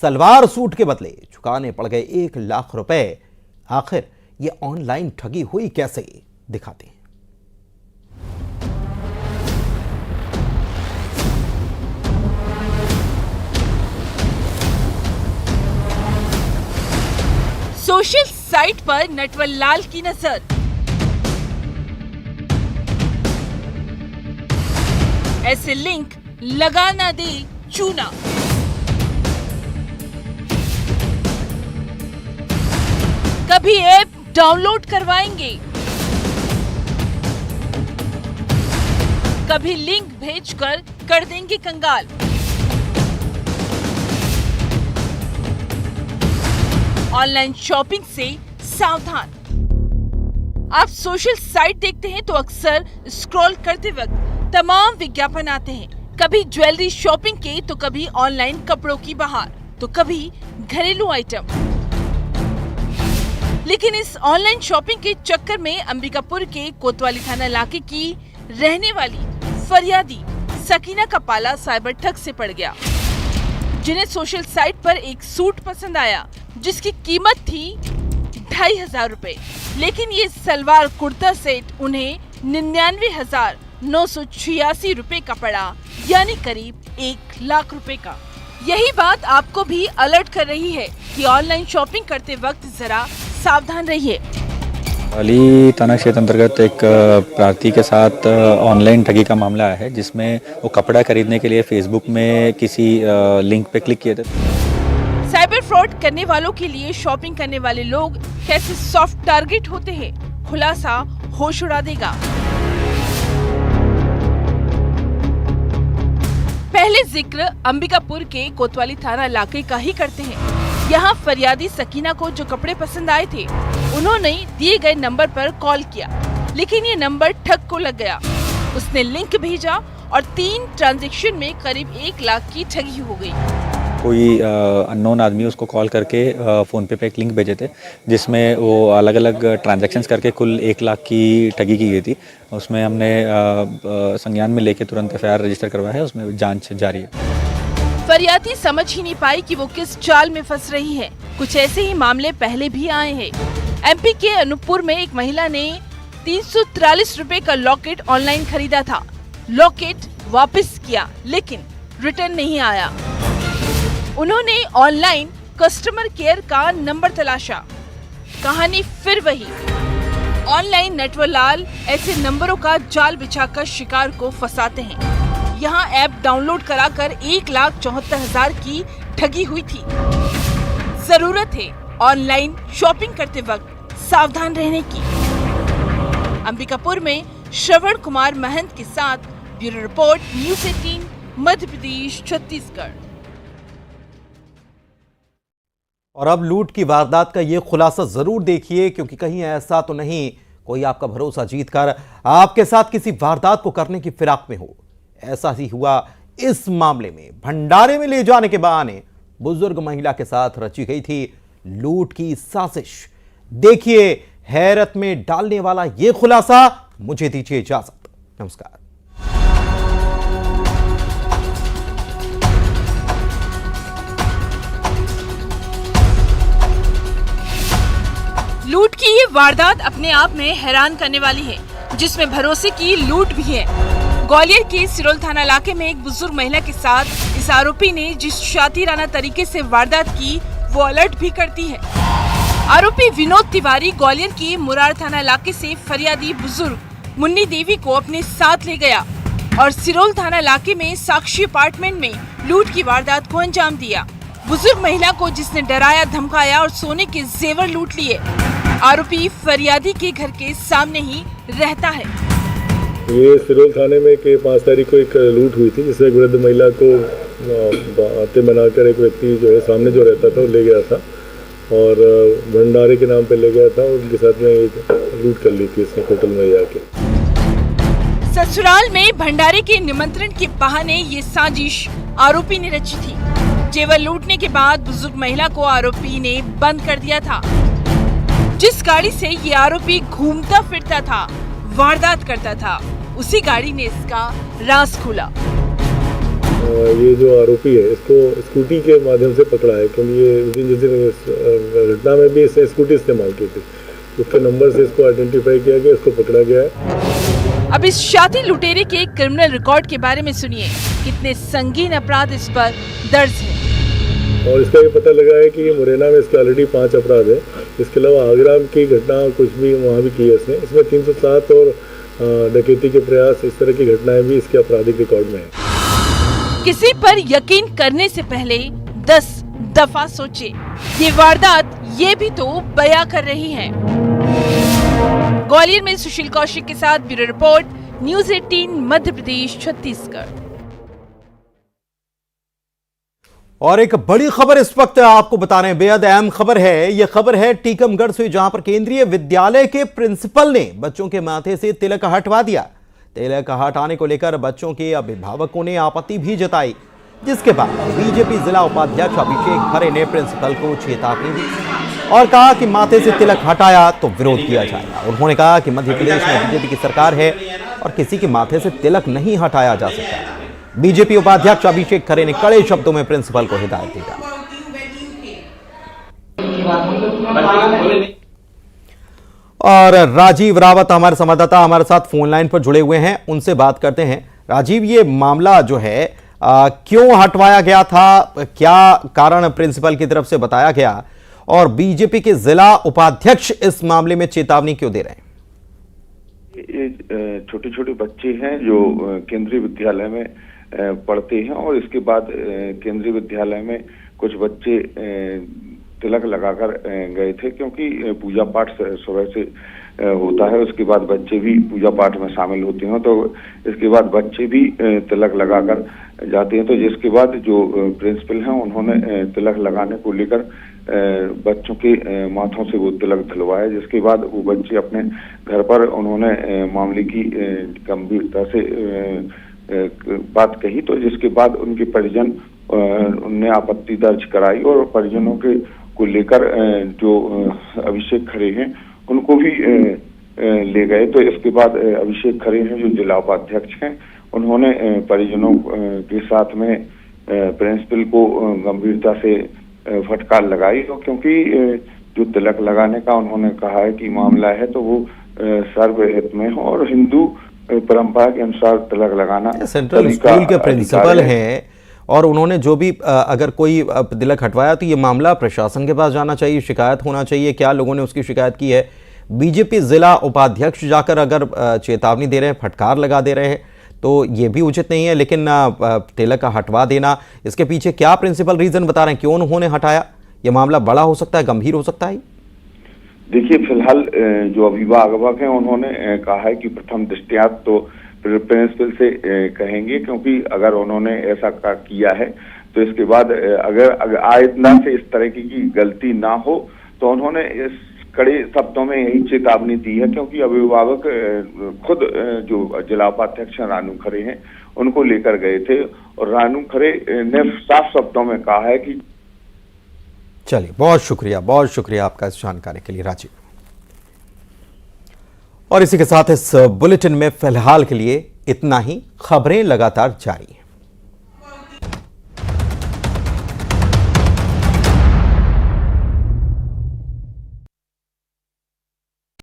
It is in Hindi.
सलवार सूट के बदले चुकाने पड़ गए 1 लाख रुपए। आखिर ये ऑनलाइन ठगी हुई कैसे, दिखाते हैं। सोशल साइट पर नटवरलाल की नजर। ऐसे लिंक लगा ना दे चूना। कभी ऐप डाउनलोड करवाएंगे, कभी लिंक भेजकर कर देंगे कंगाल। ऑनलाइन शॉपिंग से सावधान। आप सोशल साइट देखते हैं तो अक्सर स्क्रॉल करते वक्त तमाम विज्ञापन आते हैं, कभी ज्वेलरी शॉपिंग के तो कभी ऑनलाइन कपड़ों की बहार, तो कभी घरेलू आइटम। लेकिन इस ऑनलाइन शॉपिंग के चक्कर में अंबिकापुर के कोतवाली थाना इलाके की रहने वाली फरियादी सकीना का पाला साइबर ठग से पड़ गया, जिन्हें सोशल साइट पर एक सूट पसंद आया जिसकी कीमत थी 2500 रुपए, लेकिन ये सलवार कुर्ता सेट उन्हें 99,986 रुपए का पड़ा, यानी करीब 1 लाख रुपए का। यही बात आपको भी अलर्ट कर रही है कि ऑनलाइन शॉपिंग करते वक्त जरा सावधान रहिए। अली थाना क्षेत्र अंतर्गत एक प्रार्थी के साथ ऑनलाइन ठगी का मामला आया है, जिसमें वो कपड़ा खरीदने के लिए फेसबुक में किसी लिंक पे क्लिक किए थे। साइबर फ्रॉड करने वालों के लिए शॉपिंग करने वाले लोग कैसे सॉफ्ट टारगेट होते हैं, खुलासा होश उड़ा देगा। पहले जिक्र अंबिकापुर के कोतवाली थाना इलाके का ही करते हैं। यहाँ फरियादी सकीना को जो कपड़े पसंद आए थे, उन्होंने दिए गए नंबर पर कॉल किया, लेकिन ये नंबर ठग को लग गया। उसने लिंक भेजा और 3 ट्रांजैक्शन में करीब 1 लाख की ठगी हो गई। कोई अननोन आदमी उसको कॉल करके फ़ोन पे एक लिंक भेजे थे, जिसमें वो अलग अलग ट्रांजैक्शंस करके कुल 1 लाख की ठगी की गई थी। उसमें हमने संज्ञान में लेके तुरंत FIR रजिस्टर करवाया है, उसमें जांच जारी है। फरियादी समझ ही नहीं पाई कि वो किस चाल में फंस रही है। कुछ ऐसे ही मामले पहले भी आए हैं। MP के अनूपपुर में एक महिला ने 343 रुपए का लॉकेट ऑनलाइन खरीदा था। लॉकेट वापस किया, लेकिन रिटर्न नहीं आया। उन्होंने ऑनलाइन कस्टमर केयर का नंबर तलाशा, कहानी फिर वही। ऑनलाइन नटवरलाल ऐसे नंबरों का जाल बिछाकर शिकार को फंसाते हैं। यहाँ ऐप डाउनलोड कराकर 1,74,000 की ठगी हुई थी। जरूरत है ऑनलाइन शॉपिंग करते वक्त सावधान रहने की। अंबिकापुर में श्रवण कुमार महंत के साथ bureau report, news 18, Madhya Pradesh, Chhattisgarh. और अब लूट की वारदात का ये खुलासा जरूर देखिए, क्योंकि कहीं ऐसा तो नहीं कोई आपका भरोसा जीतकर आपके साथ किसी वारदात को करने की फिराक में हो। ऐसा ही हुआ इस मामले में। भंडारे में ले जाने के बहाने बुजुर्ग महिला के साथ रची गई थी लूट की साजिश। देखिए हैरत में डालने वाला यह खुलासा। मुझे दीजिए इजाजत, नमस्कार। लूट की ये वारदात अपने आप में हैरान करने वाली है, जिसमें भरोसे की लूट भी है। ग्वालियर के सिरोल थाना इलाके में एक बुजुर्ग महिला के साथ इस आरोपी ने जिस शातिराना तरीके से वारदात की, वो अलर्ट भी करती है। आरोपी विनोद तिवारी ग्वालियर के मुरार थाना इलाके से फरियादी बुजुर्ग मुन्नी देवी को अपने साथ ले गया और सिरोल थाना इलाके में साक्षी अपार्टमेंट में लूट की वारदात को अंजाम दिया। बुजुर्ग महिला को जिसने डराया, धमकाया और सोने के जेवर लूट लिए। आरोपी फरियादी के घर के सामने ही रहता है। ये सिरोल थाने में के 5 तारीख को एक लूट हुई थी, जिससे एक वृद्ध महिला को बातें बनाकर एक व्यक्ति जो है सामने जो रहता था वो ले गया था और भंडारे के नाम पे ले गया था और उनके साथ में लूट कर ली थी इसने होटल में जाके। ससुराल में भंडारे के निमंत्रण के बहाने ये साजिश आरोपी ने रची थी। जेवर लूटने के बाद बुजुर्ग महिला को आरोपी ने बंद कर दिया था। जिस गाड़ी से ये आरोपी घूमता फिरता था, वारदात करता था, उसी गाड़ी ने इसका राज खोला। ये जो आरोपी है इसको स्कूटी के माध्यम से पकड़ा है, क्योंकि ये उस दिन जिस दिन घटना में भी इसने स्कूटी इस्तेमाल की थी, उसके नंबर से इसको आइडेंटिफाई किया गया, इसको पकड़ा गया है। अब इस शातिर लुटेरे के क्रिमिनल रिकॉर्ड के बारे में सुनिए, कितने संगीन अपराध इस पर दर्ज है। और इसका ये पता लगा है कि ये मुरैना में इसके ऑलरेडी 5 अपराध है। इसके अलावा आगरा की घटना कुछ भी वहाँ भी की है इसने। इसमें 307 और डकैती के प्रयास, इस तरह की घटनाएं भी इसके आपराधिक रिकॉर्ड में है। किसी पर यकीन करने से पहले 10 दफा सोचे, ये वारदात ये भी तो बयां कर रही है। ग्वालियर में सुशील कौशिक के साथ bureau report, news 18 Madhya Pradesh Chhattisgarh. और एक बड़ी खबर इस वक्त आपको बता रहे हैं, बेहद अहम खबर है। यह खबर है टीकमगढ़ से, जहां पर केंद्रीय विद्यालय के प्रिंसिपल ने बच्चों के माथे से तिलक हटवा दिया। तिलक हटाने को लेकर बच्चों के अभिभावकों ने आपत्ति भी जताई, जिसके बाद बीजेपी जिला उपाध्यक्ष अभिषेक खरे ने प्रिंसिपल को चेतावनी दी और कहा कि माथे से तिलक हटाया तो विरोध किया जाएगा। उन्होंने कहा कि मध्य प्रदेश में बीजेपी की सरकार है और किसी के माथे से तिलक नहीं हटाया जा सकता। बीजेपी उपाध्यक्ष अभिषेक खरे ने कड़े शब्दों में प्रिंसिपल को हिदायत दी। और राजीव रावत हमारे संवाददाता हमारे साथ फोन लाइन पर जुड़े हुए हैं, उनसे बात करते हैं। राजीव, ये मामला जो है क्यों हटवाया गया था, क्या कारण प्रिंसिपल की तरफ से बताया गया और बीजेपी के जिला उपाध्यक्ष इस मामले में चेतावनी क्यों दे रहे हैं? ये छोटे छोटे बच्चे हैं जो केंद्रीय विद्यालय में पढ़ते हैं और इसके बाद केंद्रीय विद्यालय में कुछ बच्चे तिलक लगाकर गए थे, क्योंकि पूजा पाठ सुबह से होता है, उसके बाद बच्चे भी पूजा पाठ में शामिल होते हैं, तो इसके बाद बच्चे भी तिलक लगाकर जाते हैं। तो जिसके बाद जो प्रिंसिपल हैं उन्होंने तिलक लगाने को लेकर बच्चों के माथों से वो तिलक धलवाया, जिसके बाद वो बच्चे अपने घर पर उन्होंने मामले की गंभीरता से बात कही, तो जिसके बाद उनके परिजन उनने आपत्ति दर्ज कराई और परिजनों के को लेकर जो अभिषेक खरे हैं उनको भी ले गए। तो इसके बाद अभिषेक खरे हैं जो जिला उपाध्यक्ष हैं, उन्होंने परिजनों के साथ में प्रिंसिपल को गंभीरता से फटकार लगाई, तो क्योंकि जो तिलक लगाने का उन्होंने कहा है कि मामला है तो वो सर्वहित में हो और हिंदू परंपरा के अनुसार तिलक लगाना सेंट्रल स्कूल के प्रिंसिपल हैं और उन्होंने जो भी अगर कोई तिलक हटवाया तो ये मामला प्रशासन के पास जाना चाहिए, शिकायत होना चाहिए। क्या लोगों ने उसकी शिकायत की है? बीजेपी जिला उपाध्यक्ष जाकर अगर चेतावनी दे रहे हैं, फटकार लगा दे रहे हैं, तो ये भी उचित नहीं है। लेकिन तिलक हटवा देना, इसके पीछे क्या प्रिंसिपल रीजन बता रहे हैं, क्यों उन्होंने हटाया? ये मामला बड़ा हो सकता है, गंभीर हो सकता है। देखिए, फिलहाल जो अभिभावक हैं उन्होंने कहा है कि प्रथम दृष्टया तो प्रिंसिपल से कहेंगे, क्योंकि अगर उन्होंने ऐसा किया है तो इसके बाद अगर आइंदा से इस तरह की गलती ना हो, तो उन्होंने इस कड़े शब्दों में यही चेतावनी दी है, क्योंकि अभिभावक खुद जो जिला उपाध्यक्ष रानू खरे हैं उनको लेकर गए थे और रानू खरे ने साफ शब्दों में कहा है कि चलिए, बहुत शुक्रिया आपका इस जानकारी के लिए राजीव। और इसी के साथ इस बुलेटिन में फिलहाल के लिए इतना ही। खबरें लगातार जारी हैं।